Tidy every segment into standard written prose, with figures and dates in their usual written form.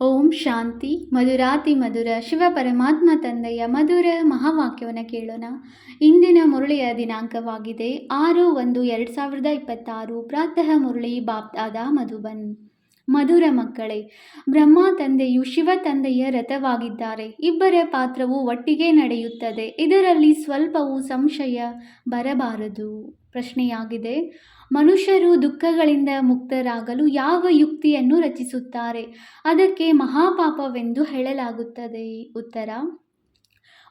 ಓಂ ಶಾಂತಿ. ಮಧುರಾತಿ ಮಧುರ ಶಿವ ಪರಮಾತ್ಮ ತಂದೆಯ ಮಧುರ ಮಹಾವಾಕ್ಯವನ್ನು ಕೇಳೋಣ. ಇಂದಿನ ಮುರಳಿಯ ದಿನಾಂಕವಾಗಿದೆ 6/1/2026. ಪ್ರಾತಃ ಮುರಳಿ ಬಾಪ್ದಾದ ಮಧುಬನ್. ಮಧುರ ಮಕ್ಕಳೇ, ಬ್ರಹ್ಮ ತಂದೆಯು ಶಿವ ತಂದೆಯ ರಥವಾಗಿದ್ದಾರೆ. ಇಬ್ಬರ ಪಾತ್ರವು ಒಟ್ಟಿಗೆ ನಡೆಯುತ್ತದೆ. ಇದರಲ್ಲಿ ಸ್ವಲ್ಪವೂ ಸಂಶಯ ಬರಬಾರದು. ಪ್ರಶ್ನೆಯಾಗಿದೆ, ಮನುಷ್ಯರು ದುಃಖಗಳಿಂದ ಮುಕ್ತರಾಗಲು ಯಾವ ಯುಕ್ತಿಯನ್ನು ರಚಿಸುತ್ತಾರೆ? ಅದಕ್ಕೆ ಮಹಾಪಾಪವೆಂದು ಹೇಳಲಾಗುತ್ತದೆ. ಉತ್ತರ: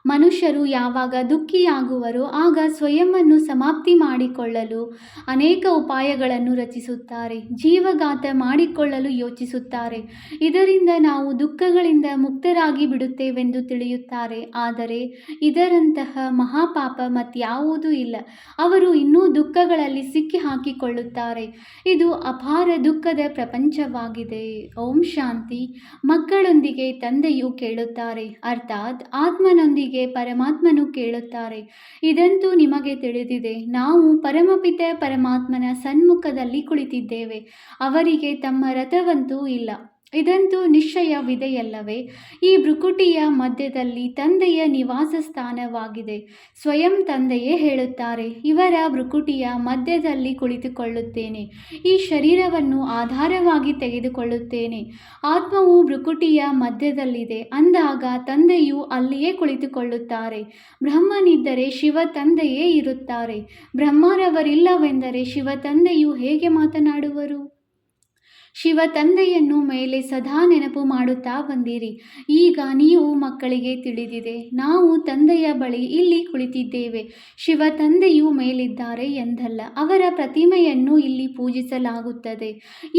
ಮನುಷ್ಯರು ಯಾವಾಗ ದುಃಖಿಯಾಗುವರೋ ಆಗ ಸ್ವಯಂವನ್ನು ಸಮಾಪ್ತಿ ಮಾಡಿಕೊಳ್ಳಲು ಅನೇಕ ಉಪಾಯಗಳನ್ನು ರಚಿಸುತ್ತಾರೆ. ಜೀವಘಾತ ಮಾಡಿಕೊಳ್ಳಲು ಯೋಚಿಸುತ್ತಾರೆ. ಇದರಿಂದ ನಾವು ದುಃಖಗಳಿಂದ ಮುಕ್ತರಾಗಿ ಬಿಡುತ್ತೇವೆಂದು ತಿಳಿಯುತ್ತಾರೆ. ಆದರೆ ಇದರಂತಹ ಮಹಾಪಾಪ ಮತ್ಯಾವುದೂ ಇಲ್ಲ. ಅವರು ಇನ್ನೂ ದುಃಖಗಳಲ್ಲಿ ಸಿಕ್ಕಿ ಹಾಕಿಕೊಳ್ಳುತ್ತಾರೆ. ಇದು ಅಪಾರ ದುಃಖದ ಪ್ರಪಂಚವಾಗಿದೆ. ಓಂ ಶಾಂತಿ. ಮಕ್ಕಳೊಂದಿಗೆ ತಂದೆಯು ಕೇಳುತ್ತಾರೆ, ಅರ್ಥಾತ್ ಆತ್ಮನೊಂದಿಗೆ ಪರಮಾತ್ಮನು ಕೇಳುತ್ತಾರೆ. ಇದಂತೂ ನಿಮಗೆ ತಿಳಿದಿದೆ. ನಾವು ಪರಮಪಿತ ಪರಮಾತ್ಮನ ಸನ್ಮುಖದಲ್ಲಿ ಕುಳಿತಿದ್ದೇವೆ. ಅವರಿಗೆ ತಮ್ಮ ರಥವಂತೂ ಇಲ್ಲ. ಇದಂತೂ ನಿಶ್ಚಯವಿದೆಯಲ್ಲವೇ? ಈ ಭ್ರುಕುಟಿಯ ಮಧ್ಯದಲ್ಲಿ ತಂದೆಯ ನಿವಾಸ ಸ್ಥಾನವಾಗಿದೆ. ಸ್ವಯಂ ತಂದೆಯೇ ಹೇಳುತ್ತಾರೆ, ಇವರ ಭ್ರುಕುಟಿಯ ಮಧ್ಯದಲ್ಲಿ ಕುಳಿತುಕೊಳ್ಳುತ್ತೇನೆ. ಈ ಶರೀರವನ್ನು ಆಧಾರವಾಗಿ ತೆಗೆದುಕೊಳ್ಳುತ್ತೇನೆ. ಆತ್ಮವು ಭ್ರುಕುಟಿಯ ಮಧ್ಯದಲ್ಲಿದೆ ಅಂದಾಗ ತಂದೆಯು ಅಲ್ಲಿಯೇ ಕುಳಿತುಕೊಳ್ಳುತ್ತಾರೆ. ಬ್ರಹ್ಮನಿದ್ದರೆ ಶಿವ ತಂದೆಯೇ ಇರುತ್ತಾರೆ. ಬ್ರಹ್ಮರವರಿಲ್ಲವೆಂದರೆ ಶಿವ ತಂದೆಯು ಹೇಗೆ ಮಾತನಾಡುವರು? ಶಿವ ತಂದೆಯನ್ನು ಮೇಲೆ ಸದಾ ನೆನಪು ಮಾಡುತ್ತಾ ಬಂದಿರಿ. ಈಗ ನೀವು ಮಕ್ಕಳಿಗೆ ತಿಳಿದಿದೆ, ನಾವು ತಂದೆಯ ಬಳಿ ಇಲ್ಲಿ ಕುಳಿತಿದ್ದೇವೆ. ಶಿವ ತಂದೆಯು ಮೇಲಿದ್ದಾರೆ ಎಂದಲ್ಲ, ಅವರ ಪ್ರತಿಮೆಯನ್ನು ಇಲ್ಲಿ ಪೂಜಿಸಲಾಗುತ್ತದೆ.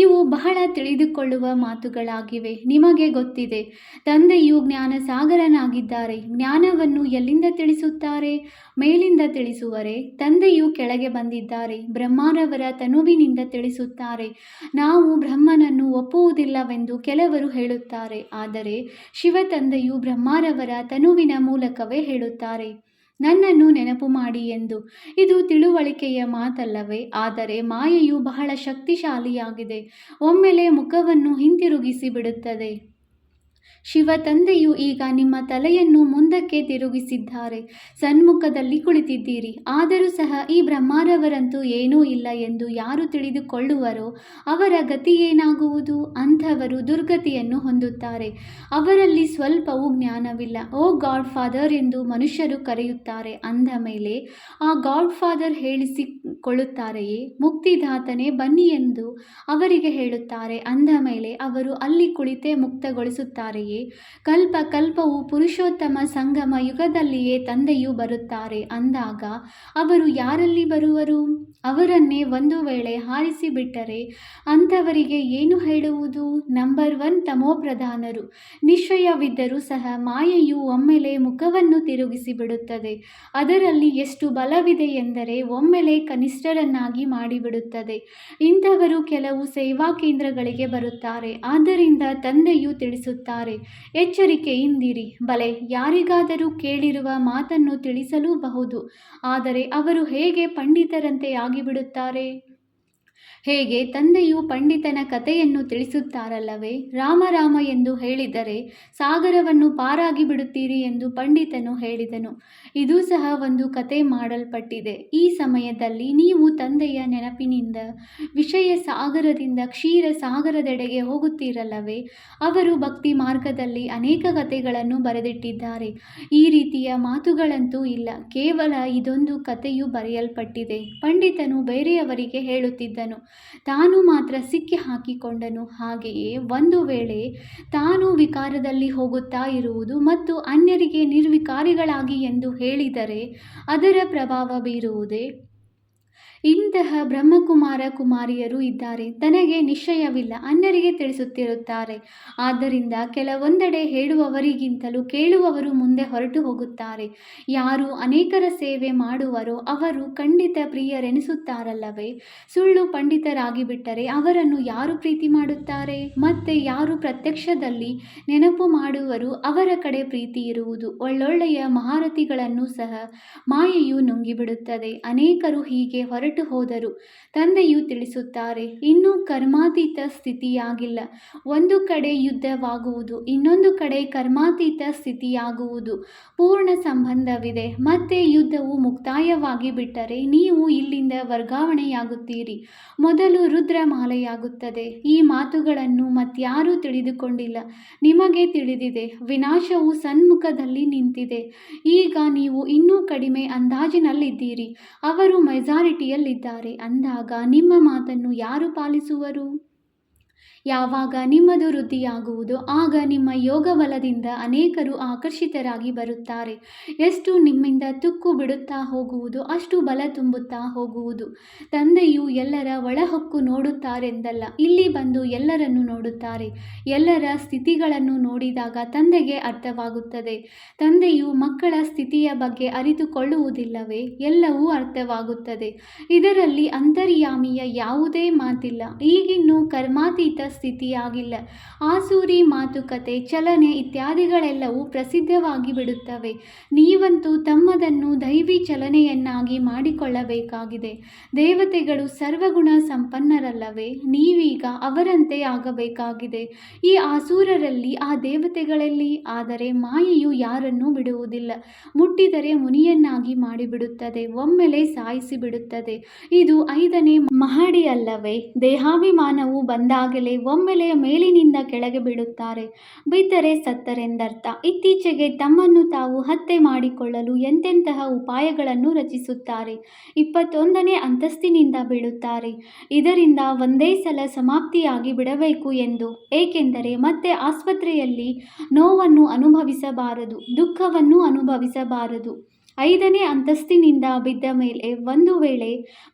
ಇವು ಬಹಳ ತಿಳಿದುಕೊಳ್ಳುವ ಮಾತುಗಳಾಗಿವೆ. ನಿಮಗೆ ಗೊತ್ತಿದೆ, ತಂದೆಯು ಜ್ಞಾನಸಾಗರನಾಗಿದ್ದಾರೆ. ಜ್ಞಾನವನ್ನು ಎಲ್ಲಿಂದ ತಿಳಿಸುತ್ತಾರೆ? ಮೇಲಿಂದ ತಿಳಿಸುವರೆ? ತಂದೆಯು ಕೆಳಗೆ ಬಂದಿದ್ದಾರೆ. ಬ್ರಹ್ಮರವರ ತನುವಿನಿಂದ ತಿಳಿಸುತ್ತಾರೆ. ನಾವು ಬ್ರಹ್ಮನನ್ನು ಒಪ್ಪುವುದಿಲ್ಲವೆಂದು ಕೆಲವರು ಹೇಳುತ್ತಾರೆ. ಆದರೆ ಶಿವ ತಂದೆಯು ಬ್ರಹ್ಮರವರ ತನುವಿನ ಮೂಲಕವೇ ಹೇಳುತ್ತಾರೆ, ನನ್ನನ್ನು ನೆನಪು ಮಾಡಿ ಎಂದು. ಇದು ತಿಳುವಳಿಕೆಯ ಮಾತಲ್ಲವೇ? ಆದರೆ ಮಾಯೆಯು ಬಹಳ ಶಕ್ತಿಶಾಲಿಯಾಗಿದೆ. ಒಮ್ಮೆಲೆ ಮುಖವನ್ನು ಹಿಂತಿರುಗಿಸಿ ಬಿಡುತ್ತದೆ. ಶಿವ ತಂದೆಯು ಈಗ ನಿಮ್ಮ ತಲೆಯನ್ನು ಮುಂದಕ್ಕೆ ತಿರುಗಿಸಿದ್ದಾರೆ. ಸನ್ಮುಖದಲ್ಲಿ ಕುಳಿತಿದ್ದೀರಿ. ಆದರೂ ಸಹ ಈ ಬ್ರಹ್ಮರವರಂತೂ ಏನೂ ಇಲ್ಲ ಎಂದು ಯಾರು ತಿಳಿದುಕೊಳ್ಳುವರೋ ಅವರ ಗತಿ ಏನಾಗುವುದು? ಅಂಥವರು ದುರ್ಗತಿಯನ್ನು ಹೊಂದುತ್ತಾರೆ. ಅವರಲ್ಲಿ ಸ್ವಲ್ಪವೂ ಜ್ಞಾನವಿಲ್ಲ. ಓ ಗಾಡ್ ಫಾದರ್ ಎಂದು ಮನುಷ್ಯರು ಕರೆಯುತ್ತಾರೆ. ಅಂದ ಮೇಲೆ ಆ ಗಾಡ್ ಫಾದರ್ ಹೇಳಿಸಿಕೊಳ್ಳುತ್ತಾರೆಯೇ? ಮುಕ್ತಿದಾತನೇ ಬನ್ನಿ ಎಂದು ಅವರಿಗೆ ಹೇಳುತ್ತಾರೆ. ಅಂದ ಮೇಲೆ ಅವರು ಅಲ್ಲಿ ಕುಳಿತೇ ಮುಕ್ತಗೊಳಿಸುತ್ತಾರೆಯೇ? ಕಲ್ಪ ಕಲ್ಪವು ಪುರುಷೋತ್ತಮ ಸಂಗಮ ಯುಗದಲ್ಲಿಯೇ ತಂದೆಯು ಬರುತ್ತಾರೆ ಅಂದಾಗ ಅವರು ಯಾರಲ್ಲಿ ಬರುವರು? ಅವರನ್ನೇ ಒಂದು ವೇಳೆ ಹಾರಿಸಿಬಿಟ್ಟರೆ ಅಂಥವರಿಗೆ ಏನು ಹೇಳುವುದು? ನಂಬರ್ 1 ತಮೋಪ್ರಧಾನರು. ನಿಶ್ಚಯವಿದ್ದರೂ ಸಹ ಮಾಯೆಯು ಒಮ್ಮೆಲೆ ಮುಖವನ್ನು ತಿರುಗಿಸಿ ಬಿಡುತ್ತದೆ. ಅದರಲ್ಲಿ ಎಷ್ಟು ಬಲವಿದೆ ಎಂದರೆ ಒಮ್ಮೆಲೆ ಕನಿಷ್ಠರನ್ನಾಗಿ ಮಾಡಿಬಿಡುತ್ತದೆ. ಇಂಥವರು ಕೆಲವು ಸೇವಾ ಕೇಂದ್ರಗಳಿಗೆ ಬರುತ್ತಾರೆ. ಆದ್ದರಿಂದ ತಂದೆಯು ತಿಳಿಸುತ್ತಾರೆ, ಎಚ್ಚರಿಕೆಯಿಂದಿರಿ. ಬಲೆ, ಯಾರಿಗಾದರೂ ಕೇಳಿರುವ ಮಾತನ್ನು ತಿಳಿಸಲೂಬಹುದು. ಆದರೆ ಅವರು ಹೇಗೆ ಪಂಡಿತರಂತೆ ಆಗಿಬಿಡುತ್ತಾರೆ? ಹೇಗೆ ತಂದೆಯು ಪಂಡಿತನ ಕಥೆಯನ್ನು ತಿಳಿಸುತ್ತಾರಲ್ಲವೇ? ರಾಮ ರಾಮ ಎಂದು ಹೇಳಿದರೆ ಸಾಗರವನ್ನು ಪಾರಾಗಿ ಬಿಡುತ್ತೀರಿ ಎಂದು ಪಂಡಿತನು ಹೇಳಿದನು. ಇದೂ ಸಹ ಒಂದು ಕತೆ ಮಾಡಲ್ಪಟ್ಟಿದೆ. ಈ ಸಮಯದಲ್ಲಿ ನೀವು ತಂದೆಯ ನೆನಪಿನಿಂದ ವಿಷಯ ಸಾಗರದಿಂದ ಕ್ಷೀರ ಸಾಗರದೆಡೆಗೆ ಹೋಗುತ್ತೀರಲ್ಲವೇ? ಅವರು ಭಕ್ತಿ ಮಾರ್ಗದಲ್ಲಿ ಅನೇಕ ಕಥೆಗಳನ್ನು ಬರೆದಿಟ್ಟಿದ್ದಾರೆ. ಈ ರೀತಿಯ ಮಾತುಗಳಂತೂ ಇಲ್ಲ. ಕೇವಲ ಇದೊಂದು ಕಥೆಯು ಬರೆಯಲ್ಪಟ್ಟಿದೆ. ಪಂಡಿತನು ಬೇರೆಯವರಿಗೆ ಹೇಳುತ್ತಿದ್ದನು, ತಾನು ಮಾತ್ರ ಸಿಕ್ಕಿ ಹಾಕಿಕೊಂಡನು. ಹಾಗೆಯೇ ಒಂದು ವೇಳೆ ತಾನು ವಿಕಾರದಲ್ಲಿ ಹೋಗುತ್ತಾ ಇರುವುದು ಮತ್ತು ಅನ್ಯರಿಗೆ ನಿರ್ವಿಕಾರಿಗಳಾಗಿ ಎಂದು ಹೇಳಿದರೆ ಅದರ ಪ್ರಭಾವ ಬೀರುವುದೇ? ಇಂತಹ ಬ್ರಹ್ಮಕುಮಾರ ಕುಮಾರಿಯರು ಇದ್ದಾರೆ. ತನಗೆ ನಿಶ್ಚಯವಿಲ್ಲ, ಅನ್ಯರಿಗೆ ತಿಳಿಸುತ್ತಿರುತ್ತಾರೆ. ಆದ್ದರಿಂದ ಕೆಲವೊಂದೆಡೆ ಹೇಳುವವರಿಗಿಂತಲೂ ಕೇಳುವವರು ಮುಂದೆ ಹೊರಟು ಹೋಗುತ್ತಾರೆ. ಯಾರು ಅನೇಕರ ಸೇವೆ ಮಾಡುವರೋ ಅವರು ಖಂಡಿತ ಪ್ರಿಯರೆನಿಸುತ್ತಾರಲ್ಲವೇ? ಸುಳ್ಳು ಪಂಡಿತರಾಗಿ ಬಿಟ್ಟರೆ ಅವರನ್ನು ಯಾರು ಪ್ರೀತಿ ಮಾಡುತ್ತಾರೆ? ಮತ್ತೆ ಯಾರು ಪ್ರತ್ಯಕ್ಷದಲ್ಲಿ ನೆನಪು ಮಾಡುವರು ಅವರ ಕಡೆ ಪ್ರೀತಿ ಇರುವುದು. ಒಳ್ಳೊಳ್ಳೆಯ ಮಹಾರಥಿಗಳನ್ನು ಸಹ ಮಾಯೆಯು ನುಂಗಿಬಿಡುತ್ತದೆ. ಅನೇಕರು ಹೀಗೆ ಹೊರಟು ಹೊರಟು ಹೋದರು. ತಂದೆಯು ತಿಳಿಸುತ್ತಾರೆ, ಇನ್ನೂ ಕರ್ಮಾತೀತ ಸ್ಥಿತಿಯಾಗಿಲ್ಲ. ಒಂದು ಕಡೆ ಯುದ್ಧವಾಗುವುದು, ಇನ್ನೊಂದು ಕಡೆ ಕರ್ಮಾತೀತ ಸ್ಥಿತಿಯಾಗುವುದು. ಪೂರ್ಣ ಸಂಬಂಧವಿದೆ. ಮತ್ತೆ ಯುದ್ಧವು ಮುಕ್ತಾಯವಾಗಿ ಬಿಟ್ಟರೆ ನೀವು ಇಲ್ಲಿಂದ ವರ್ಗಾವಣೆಯಾಗುತ್ತೀರಿ. ಮೊದಲು ರುದ್ರಮಾಲೆಯಾಗುತ್ತದೆ. ಈ ಮಾತುಗಳನ್ನು ಮತ್ಯಾರೂ ತಿಳಿದುಕೊಂಡಿಲ್ಲ. ನಿಮಗೆ ತಿಳಿದಿದೆ, ವಿನಾಶವು ಸನ್ಮುಖದಲ್ಲಿ ನಿಂತಿದೆ. ಈಗ ನೀವು ಇನ್ನೂ ಕಡಿಮೆ ಅಂದಾಜಿನಲ್ಲಿದ್ದೀರಿ. ಅವರು ಮೆಜಾರಿಟಿಯಲ್ಲಿದ್ದಾರೆ. ಅಂದಾಗ ನಿಮ್ಮ ಮಾತನ್ನು ಯಾರು ಪಾಲಿಸುವರು? ಯಾವಾಗ ನಿಮ್ಮದು ವೃದ್ಧಿಯಾಗುವುದೋ ಆಗ ನಿಮ್ಮ ಯೋಗಬಲದಿಂದ ಅನೇಕರು ಆಕರ್ಷಿತರಾಗಿ ಬರುತ್ತಾರೆ. ಎಷ್ಟು ನಿಮ್ಮಿಂದ ತುಕ್ಕು ಬಿಡುತ್ತಾ ಹೋಗುವುದೋ ಅಷ್ಟು ಬಲ ತುಂಬುತ್ತಾ ಹೋಗುವುದು. ತಂದೆಯು ಎಲ್ಲರ ಒಳಹೊಕ್ಕು ನೋಡುತ್ತಾರೆಂದಲ್ಲ, ಇಲ್ಲಿ ಬಂದು ಎಲ್ಲರನ್ನು ನೋಡುತ್ತಾರೆ. ಎಲ್ಲರ ಸ್ಥಿತಿಗಳನ್ನು ನೋಡಿದಾಗ ತಂದೆಗೆ ಅರ್ಥವಾಗುತ್ತದೆ. ತಂದೆಯು ಮಕ್ಕಳ ಸ್ಥಿತಿಯ ಬಗ್ಗೆ ಅರಿತುಕೊಳ್ಳುವುದಿಲ್ಲವೇ? ಎಲ್ಲವೂ ಅರ್ಥವಾಗುತ್ತದೆ. ಇದರಲ್ಲಿ ಅಂತರ್ಯಾಮಿಯ ಯಾವುದೇ ಮಾತಿಲ್ಲ. ಈಗಿನ್ನೂ ಕರ್ಮಾತೀತ ಸ್ಥಿತಿಯಾಗಿಲ್ಲ. ಆಸೂರಿ ಮಾತುಕತೆ, ಚಲನೆ ಇತ್ಯಾದಿಗಳೆಲ್ಲವೂ ಪ್ರಸಿದ್ಧವಾಗಿ ಬಿಡುತ್ತವೆ. ನೀವಂತೂ ತಮ್ಮದನ್ನು ದೈವಿ ಚಲನೆಯನ್ನಾಗಿ ಮಾಡಿಕೊಳ್ಳಬೇಕಾಗಿದೆ. ದೇವತೆಗಳು ಸರ್ವಗುಣ ಸಂಪನ್ನರಲ್ಲವೇ? ನೀವೀಗ ಅವರಂತೆ ಆಗಬೇಕಾಗಿದೆ. ಈ ಆಸೂರರಲ್ಲಿ ಆ ದೇವತೆಗಳಲ್ಲಿ. ಆದರೆ ಮಾಯೆಯು ಯಾರನ್ನೂ ಬಿಡುವುದಿಲ್ಲ. ಮುಟ್ಟಿದರೆ ಮುನಿಯನ್ನಾಗಿ ಮಾಡಿಬಿಡುತ್ತದೆ, ಒಮ್ಮೆಲೆ ಸಾಯಿಸಿಬಿಡುತ್ತದೆ. ಇದು 5ನೇ ಮಹಡಿಯಲ್ಲವೇ? ದೇಹಾಭಿಮಾನವು ಬಂದಾಗಲೇ ಒಮ್ಮೆಲೆ ಮೇಲಿನಿಂದ ಕೆಳಗೆ ಬೀಳುತ್ತಾರೆ. ಬಿದ್ದರೆ ಸತ್ತರೆಂದರ್ಥ. ಇತ್ತೀಚೆಗೆ ತಮ್ಮನ್ನು ತಾವು ಹತ್ಯೆ ಮಾಡಿಕೊಳ್ಳಲು ಎಂತೆಂತಹ ಉಪಾಯಗಳನ್ನು ರಚಿಸುತ್ತಾರೆ. 21ನೇ ಅಂತಸ್ತಿನಿಂದ ಬೀಳುತ್ತಾರೆ. ಇದರಿಂದ ಒಂದೇ ಸಲ ಸಮಾಪ್ತಿಯಾಗಿ ಬಿಡಬೇಕು ಎಂದು. ಏಕೆಂದರೆ ಮತ್ತೆ ಆಸ್ಪತ್ರೆಯಲ್ಲಿ ನೋವನ್ನು ಅನುಭವಿಸಬಾರದು, ದುಃಖವನ್ನು ಅನುಭವಿಸಬಾರದು. 5ನೇ ಅಂತಸ್ತಿನಿಂದ ಬಿದ್ದ ಮೇಲೆ ಒಂದು ವೇಳೆ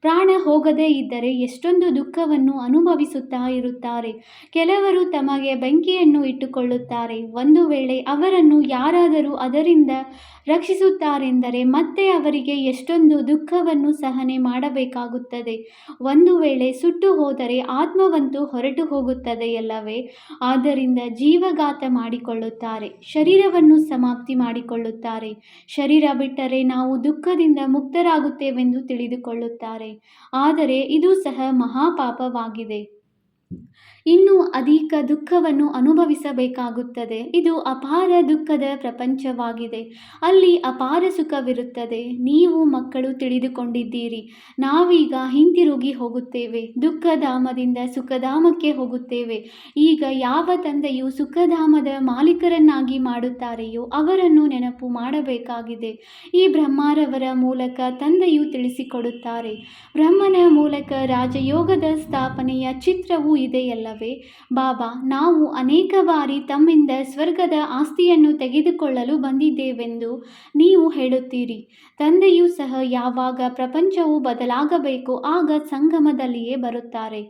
ಪ್ರಾಣ ಹೋಗದೇ ಇದ್ದರೆ ಎಷ್ಟೊಂದು ದುಃಖವನ್ನು ಅನುಭವಿಸುತ್ತಾ ಇರುತ್ತಾರೆ. ಕೆಲವರು ತಮಗೆ ಬೆಂಕಿಯನ್ನು ಇಟ್ಟುಕೊಳ್ಳುತ್ತಾರೆ. ಒಂದು ವೇಳೆ ಅವರನ್ನು ಯಾರಾದರೂ ಅದರಿಂದ ರಕ್ಷಿಸುತ್ತಾರೆಂದರೆ ಮತ್ತೆ ಅವರಿಗೆ ಎಷ್ಟೊಂದು ದುಃಖವನ್ನು ಸಹನೆ ಮಾಡಬೇಕಾಗುತ್ತದೆ. ಒಂದು ವೇಳೆ ಸುಟ್ಟು ಹೋದರೆ ಆತ್ಮವಂತೂ ಹೊರಟು ಹೋಗುತ್ತದೆಯಲ್ಲವೇ? ಆದ್ದರಿಂದ ಜೀವಘಾತ ಮಾಡಿಕೊಳ್ಳುತ್ತಾರೆ, ಶರೀರವನ್ನು ಸಮಾಪ್ತಿ ಮಾಡಿಕೊಳ್ಳುತ್ತಾರೆ. ಶರೀರ ಬಿಟ್ಟರೆ ನಾವು ದುಃಖದಿಂದ ಮುಕ್ತರಾಗುತ್ತೇವೆಂದು ತಿಳಿದುಕೊಳ್ಳುತ್ತಾರೆ. ಆದರೆ ಇದು ಸಹ ಮಹಾಪಾಪವಾಗಿದೆ. ಇನ್ನೂ ಅಧಿಕ ದುಃಖವನ್ನು ಅನುಭವಿಸಬೇಕಾಗುತ್ತದೆ. ಇದು ಅಪಾರ ದುಃಖದ ಪ್ರಪಂಚವಾಗಿದೆ. ಅಲ್ಲಿ ಅಪಾರ ಸುಖವಿರುತ್ತದೆ. ನೀವು ಮಕ್ಕಳು ತಿಳಿದುಕೊಂಡಿದ್ದೀರಿ. ನಾವೀಗ ಹಿಂತಿರುಗಿ ಹೋಗುತ್ತೇವೆ. ದುಃಖಧಾಮದಿಂದ ಸುಖಧಾಮಕ್ಕೆ ಹೋಗುತ್ತೇವೆ. ಈಗ ಯಾವ ತಂದೆಯು ಸುಖಧಾಮದ ಮಾಲೀಕರನ್ನಾಗಿ ಮಾಡುತ್ತಾರೆಯೋ ಅವರನ್ನು ನೆನಪು ಮಾಡಬೇಕಾಗಿದೆ. ಈ ಬ್ರಹ್ಮರವರ ಮೂಲಕ ತಂದೆಯು ತಿಳಿಸಿಕೊಡುತ್ತಾರೆ. ಬ್ರಹ್ಮನ ಮೂಲಕ ರಾಜಯೋಗದ ಸ್ಥಾಪನೆಯ ಚಿತ್ರವೂ ಇದೆಯಲ್ಲವೇ? ಬಾಬಾ, ನಾವು ಅನೇಕ ಬಾರಿ ತಮ್ಮಿಂದ ಸ್ವರ್ಗದ ಆಸ್ತಿಯನ್ನು ತೆಗೆದುಕೊಳ್ಳಲು ಬಂದಿದ್ದೇವೆಂದು ನೀವು ಹೇಳುತ್ತೀರಿ. ತಂದೆಯೂ ಸಹ ಯಾವಾಗ ಪ್ರಪಂಚವು ಬದಲಾಗಬೇಕೋ ಆಗ ಸಂಗಮದಲ್ಲಿಯೇ ಬರುತ್ತಾರೆ.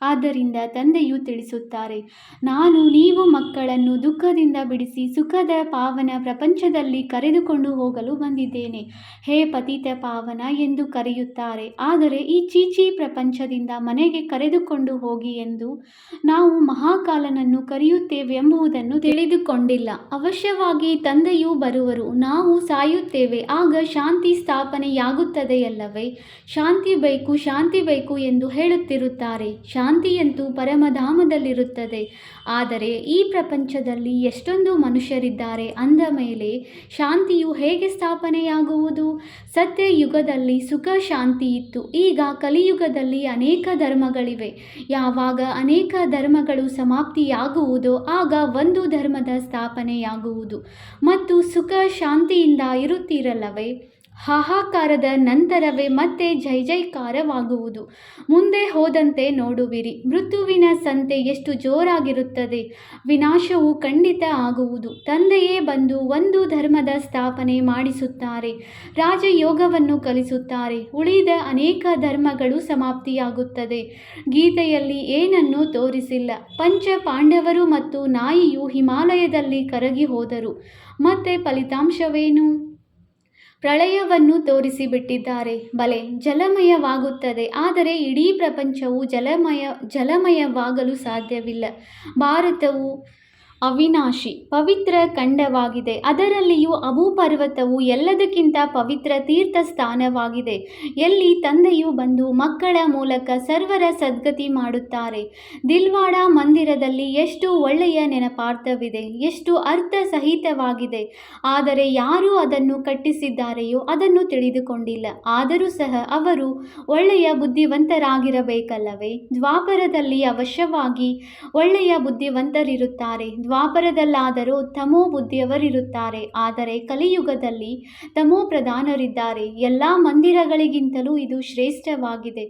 ಆದ್ದರಿಂದ ತಂದೆಯು ತಿಳಿಸುತ್ತಾರೆ, ನಾನು ನೀವು ಮಕ್ಕಳನ್ನು ದುಃಖದಿಂದ ಬಿಡಿಸಿ ಸುಖದ ಪಾವನ ಪ್ರಪಂಚದಲ್ಲಿ ಕರೆದುಕೊಂಡು ಹೋಗಲು ಬಂದಿದ್ದೇನೆ. ಹೇ ಪತಿತ ಪಾವನ ಎಂದು ಕರೆಯುತ್ತಾರೆ. ಆದರೆ ಈ ಚೀಚಿ ಪ್ರಪಂಚದಿಂದ ಮನೆಗೆ ಕರೆದುಕೊಂಡು ಹೋಗಿ ಎಂದು ನಾವು ಮಹಾಕಾಲನನ್ನು ಕರೆಯುತ್ತೇವೆಂಬುದನ್ನು ತಿಳಿದುಕೊಂಡಿಲ್ಲ. ಅವಶ್ಯವಾಗಿ ತಂದೆಯೂ ಬರುವರು. ನಾವು ಸಾಯುತ್ತೇವೆ. ಆಗ ಶಾಂತಿ ಸ್ಥಾಪನೆಯಾಗುತ್ತದೆಯಲ್ಲವೇ? ಶಾಂತಿ ಬೇಕು, ಶಾಂತಿ ಬೇಕು ಎಂದು ಹೇಳುತ್ತಿರುತ್ತಾರೆ. ಶಾಂತಿಯಂತೂ ಪರಮಧಾಮದಲ್ಲಿರುತ್ತದೆ. ಆದರೆ ಈ ಪ್ರಪಂಚದಲ್ಲಿ ಎಷ್ಟೊಂದು ಮನುಷ್ಯರಿದ್ದಾರೆ ಅಂದ ಮೇಲೆ ಶಾಂತಿಯು ಹೇಗೆ ಸ್ಥಾಪನೆಯಾಗುವುದು? ಸತ್ಯಯುಗದಲ್ಲಿ ಸುಖ ಶಾಂತಿ ಇತ್ತು. ಈಗ ಕಲಿಯುಗದಲ್ಲಿ ಅನೇಕ ಧರ್ಮಗಳಿವೆ. ಯಾವಾಗ ಅನೇಕ ಧರ್ಮಗಳು ಸಮಾಪ್ತಿಯಾಗುವುದೋ ಆಗ ಒಂದು ಧರ್ಮದ ಸ್ಥಾಪನೆಯಾಗುವುದು. ಮತ್ತು ಸುಖ ಶಾಂತಿಯಿಂದ ಇರುತ್ತೀರಲ್ಲವೇ? ಹಾಹಾಕಾರದ ನಂತರವೇ ಮತ್ತೆ ಜೈ ಜೈಕಾರವಾಗುವುದು. ಮುಂದೆ ಹೋದಂತೆ ನೋಡುವಿರಿ. ಮೃತ್ಯುವಿನ ಸಂತೆ ಎಷ್ಟು ಜೋರಾಗಿರುತ್ತದೆ. ವಿನಾಶವು ಖಂಡಿತ ಆಗುವುದು. ತಂದೆಯೇ ಬಂದು ಒಂದು ಧರ್ಮದ ಸ್ಥಾಪನೆ ಮಾಡಿಸುತ್ತಾರೆ. ರಾಜಯೋಗವನ್ನು ಕಲಿಸುತ್ತಾರೆ. ಉಳಿದ ಅನೇಕ ಧರ್ಮಗಳು ಸಮಾಪ್ತಿಯಾಗುತ್ತದೆ. ಗೀತೆಯಲ್ಲಿ ಏನನ್ನೂ ತೋರಿಸಿಲ್ಲ. ಪಂಚ ಪಾಂಡವರು ಮತ್ತು ನಾಯಿಯು ಹಿಮಾಲಯದಲ್ಲಿ ಕರಗಿ ಹೋದರು. ಮತ್ತೆ ಫಲಿತಾಂಶವೇನು? ಪ್ರಳಯವನ್ನು ತೋರಿಸಿಬಿಟ್ಟಿದ್ದಾರೆ. ಬಲೆ ಜಲಮಯವಾಗುತ್ತದೆ. ಆದರೆ ಇಡೀ ಪ್ರಪಂಚವು ಜಲಮಯವಾಗಲು ಸಾಧ್ಯವಿಲ್ಲ. ಭಾರತವು ಅವಿನಾಶಿ ಪವಿತ್ರ ಖಂಡವಾಗಿದೆ. ಅದರಲ್ಲಿಯೂ ಅಬು ಪರ್ವತವು ಎಲ್ಲದಕ್ಕಿಂತ ಪವಿತ್ರ ತೀರ್ಥ ಸ್ಥಾನವಾಗಿದೆ. ಎಲ್ಲಿ ತಂದೆಯು ಬಂದು ಮಕ್ಕಳ ಮೂಲಕ ಸರ್ವರ ಸದ್ಗತಿ ಮಾಡುತ್ತಾರೆ. ದಿಲ್ವಾಡ ಮಂದಿರದಲ್ಲಿ ಎಷ್ಟು ಒಳ್ಳೆಯ ನೆನಪಾರ್ಥವಿದೆ, ಎಷ್ಟು ಅರ್ಥ ಸಹಿತವಾಗಿದೆ. ಆದರೆ ಯಾರು ಅದನ್ನು ಕಟ್ಟಿಸಿದ್ದಾರೆಯೋ ಅದನ್ನು ತಿಳಿದುಕೊಂಡಿಲ್ಲ. ಆದರೂ ಸಹ ಅವರು ಒಳ್ಳೆಯ ಬುದ್ಧಿವಂತರಾಗಿರಬೇಕಲ್ಲವೇ? ದ್ವಾಪರದಲ್ಲಿ ಅವಶ್ಯವಾಗಿ ಒಳ್ಳೆಯ ಬುದ್ಧಿವಂತರಿರುತ್ತಾರೆ. ದ್ವಾಪರದಲ್ಲಾದರೂ ತಮೋ ಬುದ್ಧಿಯವರಿರುತ್ತಾರೆ. ಆದರೆ ಕಲಿಯುಗದಲ್ಲಿ ತಮೋ ಪ್ರಧಾನರಿದ್ದಾರೆ. ಎಲ್ಲ ಮಂದಿರಗಳಿಗಿಂತಲೂ ಇದು ಶ್ರೇಷ್ಠವಾಗಿದೆ.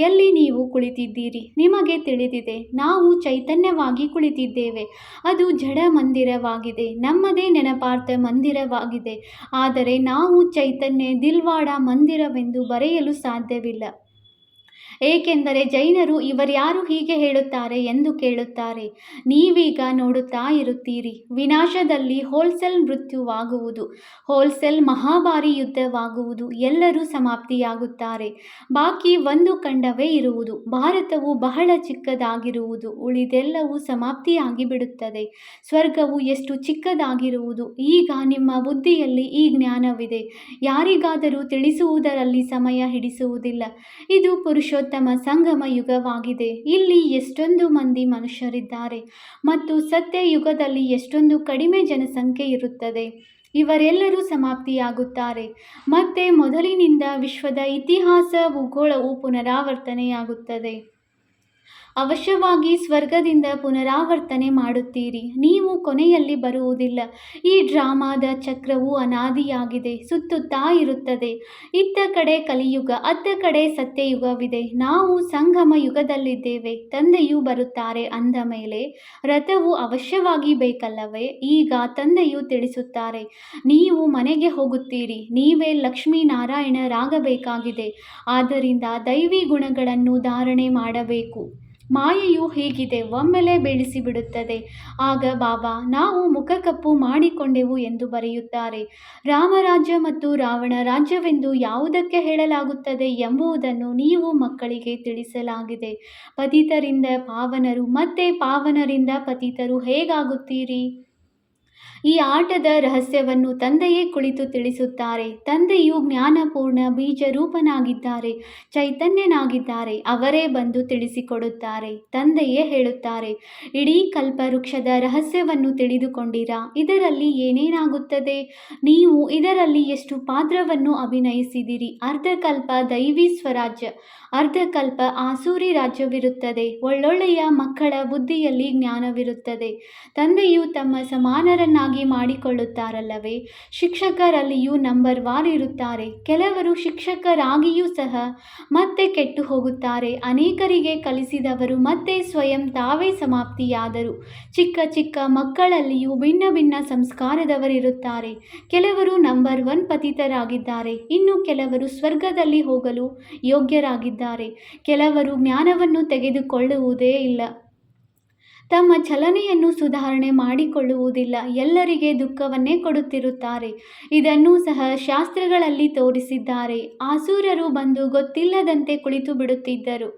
ಎಲ್ಲಿ ನೀವು ಕುಳಿತಿದ್ದೀರಿ ನಿಮಗೆ ತಿಳಿದಿದೆ. ನಾವು ಚೈತನ್ಯವಾಗಿ ಕುಳಿತಿದ್ದೇವೆ. ಅದು ಜಡ ಮಂದಿರವಾಗಿದೆ, ನಮ್ಮದೇ ನೆನಪಾರ್ಥ ಮಂದಿರವಾಗಿದೆ. ಆದರೆ ನಾವು ಚೈತನ್ಯ ದಿಲ್ವಾಡ ಮಂದಿರವೆಂದು ಬರೆಯಲು ಸಾಧ್ಯವಿಲ್ಲ. ಏಕೆಂದರೆ ಜೈನರು ಇವರ್ಯಾರು ಹೀಗೆ ಹೇಳುತ್ತಾರೆ ಎಂದು ಕೇಳುತ್ತಾರೆ. ನೀವೀಗ ನೋಡುತ್ತಾ ಇರುತ್ತೀರಿ. ವಿನಾಶದಲ್ಲಿ ಹೋಲ್ಸೇಲ್ ಮೃತ್ಯುವಾಗುವುದು, ಹೋಲ್ಸೇಲ್ ಮಹಾಭಾರಿ ಯುದ್ಧವಾಗುವುದು. ಎಲ್ಲರೂ ಸಮಾಪ್ತಿಯಾಗುತ್ತಾರೆ. ಬಾಕಿ ಒಂದು ಖಂಡವೇ ಇರುವುದು. ಭಾರತವು ಬಹಳ ಚಿಕ್ಕದಾಗಿರುವುದು. ಉಳಿದೆಲ್ಲವೂ ಸಮಾಪ್ತಿಯಾಗಿ ಬಿಡುತ್ತದೆ. ಸ್ವರ್ಗವು ಎಷ್ಟು ಚಿಕ್ಕದಾಗಿರುವುದು. ಈಗ ನಿಮ್ಮ ಬುದ್ಧಿಯಲ್ಲಿ ಈ ಜ್ಞಾನವಿದೆ. ಯಾರಿಗಾದರೂ ತಿಳಿಸುವುದರಲ್ಲಿ ಸಮಯ ಹಿಡಿಸುವುದಿಲ್ಲ. ಇದು ಪುರುಷೋತ್ತಮ ಸಂಗಮ ಯುಗವಾಗಿದೆ. ಇಲ್ಲಿ ಎಷ್ಟೊಂದು ಮಂದಿ ಮನುಷ್ಯರಿದ್ದಾರೆ ಮತ್ತು ಸತ್ಯ ಯುಗದಲ್ಲಿ ಎಷ್ಟೊಂದು ಕಡಿಮೆ ಜನಸಂಖ್ಯೆ ಇರುತ್ತದೆ. ಇವರೆಲ್ಲರೂ ಸಮಾಪ್ತಿಯಾಗುತ್ತಾರೆ. ಮತ್ತೆ ಮೊದಲಿನಿಂದ ವಿಶ್ವದ ಇತಿಹಾಸ ಭೂಗೋಳವು ಪುನರಾವರ್ತನೆಯಾಗುತ್ತದೆ. ಅವಶ್ಯವಾಗಿ ಸ್ವರ್ಗದಿಂದ ಪುನರಾವರ್ತನೆ ಮಾಡುತ್ತೀರಿ. ನೀವು ಕೊನೆಯಲ್ಲಿ ಬರುವುದಿಲ್ಲ. ಈ ಡ್ರಾಮಾದ ಚಕ್ರವು ಅನಾದಿಯಾಗಿದೆ, ಸುತ್ತುತ್ತಾ ಇರುತ್ತದೆ. ಇತ್ತ ಕಡೆ ಕಲಿಯುಗ, ಅತ್ತ ಕಡೆ ಸತ್ಯಯುಗವಿದೆ. ನಾವು ಸಂಗಮ ಯುಗದಲ್ಲಿದ್ದೇವೆ. ತಂದೆಯು ಬರುತ್ತಾರೆ ಅಂದ ಮೇಲೆ ರಥವು ಅವಶ್ಯವಾಗಿ ಬೇಕಲ್ಲವೇ? ಈಗ ತಂದೆಯು ತಿಳಿಸುತ್ತಾರೆ, ನೀವು ಮನೆಗೆ ಹೋಗುತ್ತೀರಿ. ನೀವೇ ಲಕ್ಷ್ಮೀನಾರಾಯಣರಾಗಬೇಕಾಗಿದೆ. ಆದ್ದರಿಂದ ದೈವಿ ಗುಣಗಳನ್ನು ಧಾರಣೆ ಮಾಡಬೇಕು. ಮಾಯೆಯು ಹೀಗಿದೆ, ಒಮ್ಮೆಲೆ ಬೀಳಿಸಿಬಿಡುತ್ತದೆ. ಆಗ ಬಾಬಾ ನಾವು ಮುಖ ಕಪ್ಪು ಮಾಡಿಕೊಂಡೆವು ಎಂದು ಬರೆಯುತ್ತಾರೆ. ರಾಮರಾಜ್ಯ ಮತ್ತು ರಾವಣ ರಾಜ್ಯವೆಂದು ಯಾವುದಕ್ಕೆ ಹೇಳಲಾಗುತ್ತದೆ ಎಂಬುದನ್ನು ನೀವು ಮಕ್ಕಳಿಗೆ ತಿಳಿಸಲಾಗಿದೆ. ಪತಿತರಿಂದ ಪಾವನರು, ಮತ್ತೆ ಪಾವನರಿಂದ ಪತಿತರು ಹೇಗಾಗುತ್ತೀರಿ? ಈ ಆಟದ ರಹಸ್ಯವನ್ನು ತಂದೆಯೇ ಕುಳಿತು ತಿಳಿಸುತ್ತಾರೆ. ತಂದೆಯು ಜ್ಞಾನಪೂರ್ಣ ಬೀಜರೂಪನಾಗಿದ್ದಾರೆ, ಚೈತನ್ಯನಾಗಿದ್ದಾರೆ. ಅವರೇ ಬಂದು ತಿಳಿಸಿಕೊಡುತ್ತಾರೆ. ತಂದೆಯೇ ಹೇಳುತ್ತಾರೆ, ಇಡೀ ಕಲ್ಪವೃಕ್ಷದ ರಹಸ್ಯವನ್ನು ತಿಳಿದುಕೊಂಡಿರಾ? ಇದರಲ್ಲಿ ಏನೇನಾಗುತ್ತದೆ? ನೀವು ಇದರಲ್ಲಿ ಎಷ್ಟು ಪಾತ್ರವನ್ನು ಅಭಿನಯಿಸಿದಿರಿ? ಅರ್ಧಕಲ್ಪ ದೈವಿ ಸ್ವರಾಜ್ಯ, ಅರ್ಧಕಲ್ಪ ಆಸೂರಿ ರಾಜ್ಯವಿರುತ್ತದೆ. ಒಳ್ಳೊಳ್ಳೆಯ ಮಕ್ಕಳ ಬುದ್ಧಿಯಲ್ಲಿ ಜ್ಞಾನವಿರುತ್ತದೆ. ತಂದೆಯು ತಮ್ಮ ಸಮಾನರನ್ನಾಗಿ ಮಾಡಿಕೊಳ್ಳುತ್ತಾರಲ್ಲವೇ? ಶಿಕ್ಷಕರಲ್ಲಿಯೂ ನಂಬರ್ 1 ಇರುತ್ತಾರೆ. ಕೆಲವರು ಶಿಕ್ಷಕರಾಗಿಯೂ ಸಹ ಮತ್ತೆ ಕೆಟ್ಟು ಹೋಗುತ್ತಾರೆ. ಅನೇಕರಿಗೆ ಕಲಿಸಿದವರು ಮತ್ತೆ ಸ್ವಯಂ ತಾವೇ ಸಮಾಪ್ತಿಯಾದರು. ಚಿಕ್ಕ ಚಿಕ್ಕ ಮಕ್ಕಳಲ್ಲಿಯೂ ಭಿನ್ನ ಭಿನ್ನ ಸಂಸ್ಕಾರದವರಿರುತ್ತಾರೆ. ಕೆಲವರು ನಂಬರ್ 1 ಪತಿತರಾಗಿದ್ದಾರೆ. ಇನ್ನು ಕೆಲವರು ಸ್ವರ್ಗದಲ್ಲಿ ಹೋಗಲು ಯೋಗ್ಯರಾಗಿದ್ದಾರೆ. ಕೆಲವರು ಜ್ಞಾನವನ್ನು ತೆಗೆದುಕೊಳ್ಳುವುದೇ ಇಲ್ಲ. ತಮ್ಮ ಚಲನೆಯನ್ನು ಸುಧಾರಣೆ ಮಾಡಿಕೊಳ್ಳುವುದಿಲ್ಲ. ಎಲ್ಲರಿಗೆ ದುಃಖವನ್ನೇ ಕೊಡುತ್ತಿರುತ್ತಾರೆ. ಇದನ್ನೂ ಸಹ ಶಾಸ್ತ್ರಗಳಲ್ಲಿ ತೋರಿಸಿದ್ದಾರೆ. ಅಸುರರು ಬಂದು ಗೊತ್ತಿಲ್ಲದಂತೆ ಕುಳಿತು ಬಿಡುತ್ತಿದ್ದರು.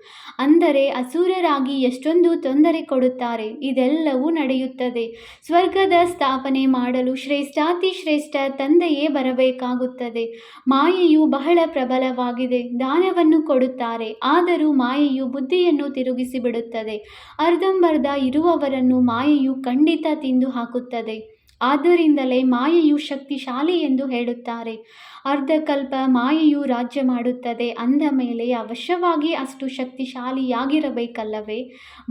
ಅಂದರೆ ಅಸುರರಾಗಿ ಎಷ್ಟೊಂದು ತೊಂದರೆ ಕೊಡುತ್ತಾರೆ. ಇದೆಲ್ಲವೂ ನಡೆಯುತ್ತದೆ. ಸ್ವರ್ಗದ ಸ್ಥಾಪನೆ ಮಾಡಲು ಶ್ರೇಷ್ಠಾತಿ ಶ್ರೇಷ್ಠ ತಂದೆಯೇ ಬರಬೇಕಾಗುತ್ತದೆ. ಮಾಯೆಯು ಬಹಳ ಪ್ರಬಲವಾಗಿದೆ. ದಾನವನ್ನು ಕೊಡುತ್ತಾರೆ, ಆದರೂ ಮಾಯೆಯು ಬುದ್ಧಿಯನ್ನು ತಿರುಗಿಸಿಬಿಡುತ್ತದೆ. ಅರ್ಧಂಬರ್ಧ ಇರುವವರನ್ನು ಮಾಯೆಯು ಖಂಡಿತ ತಿಂದು ಹಾಕುತ್ತದೆ. ಆದ್ದರಿಂದಲೇ ಮಾಯೆಯು ಶಕ್ತಿಶಾಲಿ ಎಂದು ಹೇಳುತ್ತಾರೆ. ಅರ್ಧಕಲ್ಪ ಮಾಯೆಯು ರಾಜ್ಯ ಮಾಡುತ್ತದೆ ಅಂದ ಮೇಲೆ ಅವಶ್ಯವಾಗಿ ಅಷ್ಟು ಶಕ್ತಿಶಾಲಿಯಾಗಿರಬೇಕಲ್ಲವೇ?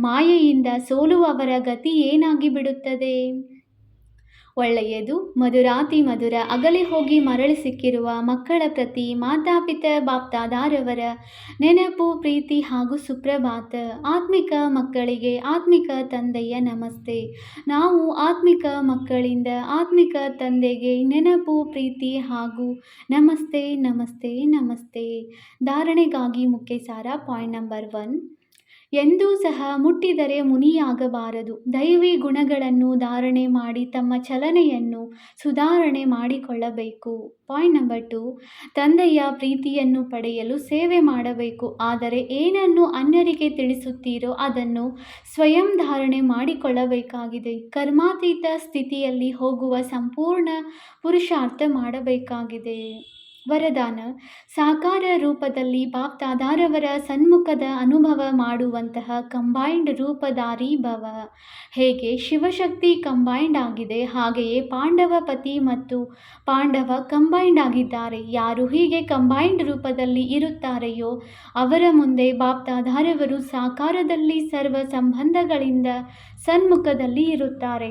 ಮಾಯೆಯಿಂದ ಸೋಲುವವರ ಗತಿ ಏನಾಗಿ ಬಿಡುತ್ತದೆ? ಒಳ್ಳೆಯದು. ಮಧುರಾತಿ ಮಧುರ ಅಗಲಿ ಹೋಗಿ ಮರಳಿ ಸಿಕ್ಕಿರುವ ಮಕ್ಕಳ ಪ್ರತಿ ಮಾತಾಪಿತ ಬಾಪ್ದಾದಾರವರ ನೆನಪು, ಪ್ರೀತಿ ಹಾಗೂ ಸುಪ್ರಭಾತ. ಆತ್ಮಿಕ ಮಕ್ಕಳಿಗೆ ಆತ್ಮಿಕ ತಂದೆಯ ನಮಸ್ತೆ. ನಾವು ಆತ್ಮಿಕ ಮಕ್ಕಳಿಂದ ಆತ್ಮಿಕ ತಂದೆಗೆ ನೆನಪು, ಪ್ರೀತಿ ಹಾಗೂ ನಮಸ್ತೆ ನಮಸ್ತೆ ನಮಸ್ತೆ. ಧಾರಣೆಗಾಗಿ ಮುಖ್ಯ ಸಾರ ಪಾಯಿಂಟ್ ನಂಬರ್ 1. ಎಂದೂ ಸಹ ಮುಟ್ಟಿದರೆ ಮುನಿಯಾಗಬಾರದು. ದೈವಿ ಗುಣಗಳನ್ನು ಧಾರಣೆ ಮಾಡಿ ತಮ್ಮ ಚಲನೆಯನ್ನು ಸುಧಾರಣೆ ಮಾಡಿಕೊಳ್ಳಬೇಕು. ಪಾಯಿಂಟ್ ನಂಬರ್ 2, ತಂದೆಯ ಪ್ರೀತಿಯನ್ನು ಪಡೆಯಲು ಸೇವೆ ಮಾಡಬೇಕು. ಆದರೆ ಏನನ್ನು ಅನ್ಯರಿಗೆ ತಿಳಿಸುತ್ತೀರೋ ಅದನ್ನು ಸ್ವಯಂ ಧಾರಣೆ ಮಾಡಿಕೊಳ್ಳಬೇಕಾಗಿದೆ. ಕರ್ಮಾತೀತ ಸ್ಥಿತಿಯಲ್ಲಿ ಹೋಗುವ ಸಂಪೂರ್ಣ ಪುರುಷಾರ್ಥ ಮಾಡಬೇಕಾಗಿದೆ. ವರದಾನ: ಸಾಕಾರ ರೂಪದಲ್ಲಿ ಬಾಪ್ದಾದಾರವರ ಸನ್ಮುಖದ ಅನುಭವ ಮಾಡುವಂತಹ ಕಂಬೈನ್ಡ್ ರೂಪಧಾರಿ ಭವ. ಹೇಗೆ ಶಿವಶಕ್ತಿ ಕಂಬೈನ್ಡ್ ಆಗಿದೆ, ಹಾಗೆಯೇ ಪಾಂಡವ ಪತಿ ಮತ್ತು ಪಾಂಡವ ಕಂಬೈನ್ಡ್ ಆಗಿದ್ದಾರೆ. ಯಾರು ಹೀಗೆ ಕಂಬೈನ್ಡ್ ರೂಪದಲ್ಲಿ ಇರುತ್ತಾರೆಯೋ ಅವರ ಮುಂದೆ ಬಾಪ್ದಾದಾರವರು ಸಾಕಾರದಲ್ಲಿ ಸರ್ವ ಸಂಬಂಧಗಳಿಂದ ಸನ್ಮುಖದಲ್ಲಿ ಇರುತ್ತಾರೆ.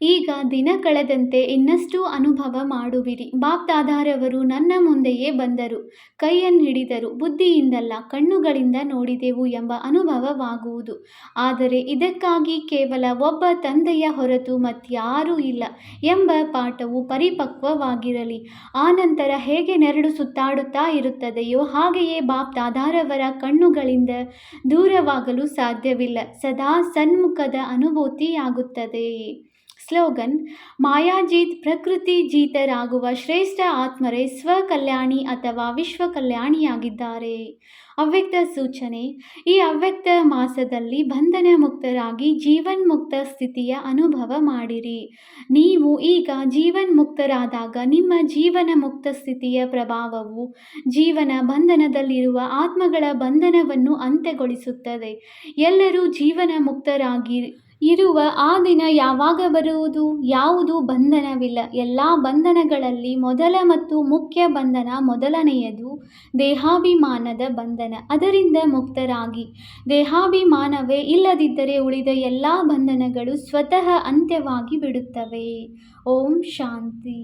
ಈಗ ದಿನ ಕಳೆದಂತೆ ಇನ್ನಷ್ಟು ಅನುಭವ ಮಾಡುವಿರಿ. ಬಾಪ್ದಾದಾರವರು ನನ್ನ ಮುಂದೆಯೇ ಬಂದರು, ಕೈಯನ್ನು ಹಿಡಿದರು, ಬುದ್ಧಿಯಿಂದಲ್ಲ ಕಣ್ಣುಗಳಿಂದ ನೋಡಿದೆವು ಎಂಬ ಅನುಭವವಾಗುವುದು. ಆದರೆ ಇದಕ್ಕಾಗಿ ಕೇವಲ ಒಬ್ಬ ತಂದೆಯ ಹೊರತು ಮತ್ಯಾರೂ ಇಲ್ಲ ಎಂಬ ಪಾಠವು ಪರಿಪಕ್ವವಾಗಿರಲಿ. ಆನಂತರ ಹೇಗೆ ನೆರಳು ಸುತ್ತಾಡುತ್ತಾ ಇರುತ್ತದೆಯೋ ಹಾಗೆಯೇ ಬಾಪ್ದಾದಾರವರ ಕಣ್ಣುಗಳಿಂದ ದೂರವಾಗಲು ಸಾಧ್ಯವಿಲ್ಲ. ಸದಾ ಸನ್ಮುಖದ ಅನುಭೂತಿಯಾಗುತ್ತದೆ. ಸ್ಲೋಗನ್: ಮಾಯಾಜೀತ್ ಪ್ರಕೃತಿ ಜೀತರಾಗುವ ಶ್ರೇಷ್ಠ ಆತ್ಮರೇ ಸ್ವಕಲ್ಯಾಣಿ ಅಥವಾ ವಿಶ್ವ ಕಲ್ಯಾಣಿಯಾಗಿದ್ದಾರೆ. ಅವ್ಯಕ್ತ ಸೂಚನೆ: ಈ ಅವ್ಯಕ್ತ ಮಾಸದಲ್ಲಿ ಬಂಧನ ಮುಕ್ತರಾಗಿ ಜೀವನ್ಮುಕ್ತ ಸ್ಥಿತಿಯ ಅನುಭವ ಮಾಡಿರಿ. ನೀವು ಈಗ ಜೀವನ್ಮುಕ್ತರಾದಾಗ ನಿಮ್ಮ ಜೀವನ ಮುಕ್ತ ಸ್ಥಿತಿಯ ಪ್ರಭಾವವು ಜೀವನ ಬಂಧನದಲ್ಲಿರುವ ಆತ್ಮಗಳ ಬಂಧನವನ್ನು ಅಂತ್ಯಗೊಳಿಸುತ್ತದೆ. ಎಲ್ಲರೂ ಜೀವನ ಮುಕ್ತರಾಗಿ ಇರುವ ಆ ದಿನ ಯಾವಾಗ ಬರುವುದು? ಯಾವುದೂ ಬಂಧನವಿಲ್ಲ. ಎಲ್ಲ ಬಂಧನಗಳಲ್ಲಿ ಮೊದಲ ಮತ್ತು ಮುಖ್ಯ ಬಂಧನ ಮೊದಲನೆಯದು ದೇಹಾಭಿಮಾನದ ಬಂಧನ. ಅದರಿಂದ ಮುಕ್ತರಾಗಿ. ದೇಹಾಭಿಮಾನವೇ ಇಲ್ಲದಿದ್ದರೆ ಉಳಿದ ಎಲ್ಲ ಬಂಧನಗಳು ಸ್ವತಃ ಅಂತ್ಯವಾಗಿ ಬಿಡುತ್ತವೆ. ಓಂ ಶಾಂತಿ.